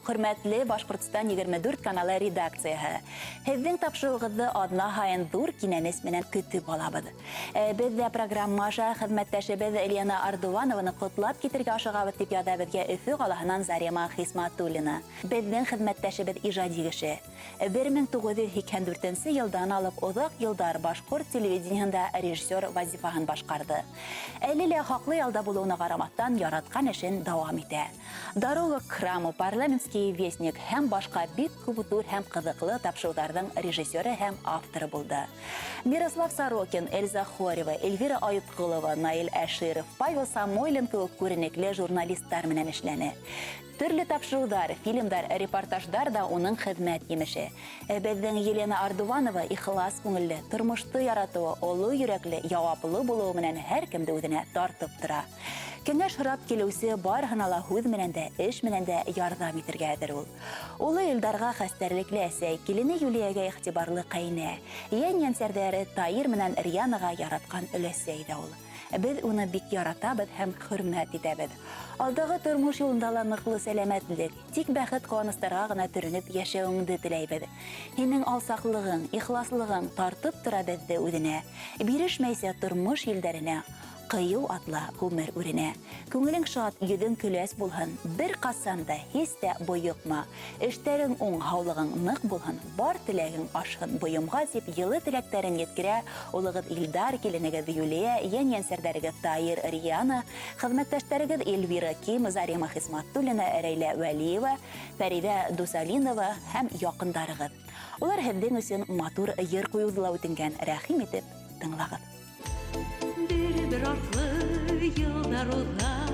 hürmetli Башкортстан 24 каналы редакцияһы. Һеҙҙең тапшырыуығыҙҙы аҙна һайын ҙур кинәнес менән көтөп алабыҙ. Беҙ ҙә программаша хеҙмәттәшебеҙ Ильяна Ардуванованы ҡотлап китергә ашығабыҙ дип яҙа беҙгә Өфө ҡалаһынан Зарема Хисматуллина. Беҙҙең хеҙмәттәшебеҙ ижади кеше. 1984 йылдан алып оҙаҡ йылдар Башҡорт телевидениеһында режиссер вазифаһын башҡарҙы. Әле лә хаҡлы ялда булыуына ҡарамаҫтан яратҡан эшен дауам итә. Дорога к храму, парламентский вестник һәм башҡа бик күп ҙур һәм ҡыҙыҡлы тапшырыуҙарҙың режиссеры һәм авторы булды. Мирослав Сорокин, Эльза Хорева, Эльвира Аюпҡылова, Наил Әширов, Павел Самойлин кеүек күренекле журналисттар менән эшләне. Төрлө тапшырыуҙар, фильмдар, репортаждар да уның хеҙмәт емеше. Беҙҙең Елена Ардуванова ихлас күңелле, тормошто яратыуы, оло йөрәкле, яуаплы булыуы менән һәр кемде үҙенә тартып тора. Кәңәш һорап килеүсе барыһына ла һүҙ менән дә, эш менән дә ярҙам итергә әҙер ул. Улы Илдарға хәстәрлекле әсәй, килене Юлияға иғтибарлы ҡәйнә, йән-йәнсәрҙәре Таир менән Рьянаға яратҡан өләсәй ҙә ул. Беҙ уны бик яратабыҙ һәм хөрмәт итәбеҙ. Алдағы тормош юлында ла ныҡлы сәләмәтлек, тик бәхет ҡыуаныстарға ғына төрөнөп йәшәүеңде теләйбеҙ. Һинең алсаҡлығың, ихласлығың тартып тора беҙҙе үҙенә, бирешмәйсә тормош елдәренә, ҡыйыу атла ғүмер үренә. Күңелең шат, йөҙөң көләс булһын, бер ҡасан да һис тә бойоҡма. Эштәрең уң, һаулығың ныҡ булһын, бар теләгең ашһын. Бойомға тип йылы теләктәрен еткерә улығыҙ Илдар, киленегеҙ Юлия, йән-йәнсәрҙәрегеҙ Таир, Рьяна, хеҙмәттәштәрегеҙ Эльвира Ким, Зарема Хисматуллина, Рәйлә Вәлиева, Фәридә Дусалинова һәм яҡындарығыҙ. Улар һеҙҙең өсөн матур йыр ҡуйыуҙы ла үтенгән. Рәхим итеп тыңлағыҙ. Bir artlı yıllar ola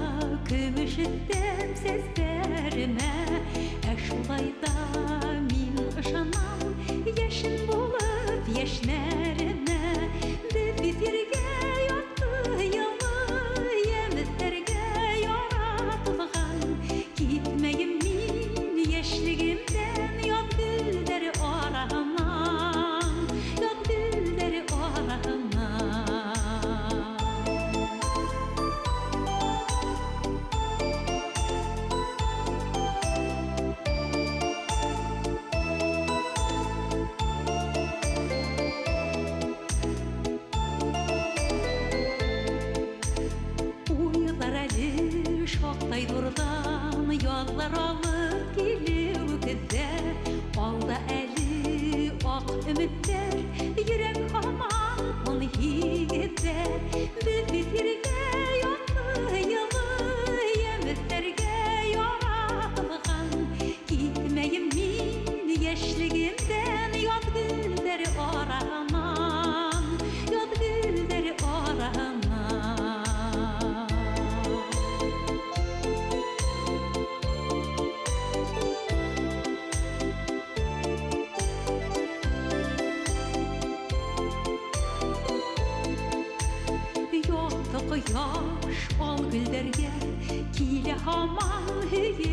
Kümüşüttüm seslerime Şulayda min ışanam Yaşın bulup yaşnerime Bitirge yattı yalı Yemizlerge yaratılgan Gitmeyim min yeşligimden Yad gülleri araman Yad gülleri araman Taydurdan yollar alıp geliyordu Alda eli ak ümitler Yürek haman onu higede Bitirge yollu yılı Yemitlerge yaratılgan Gitmeyim min yeşligimden Yad gülleri araman Yad gülleri araman Yaş al güllerge Kile haman hüye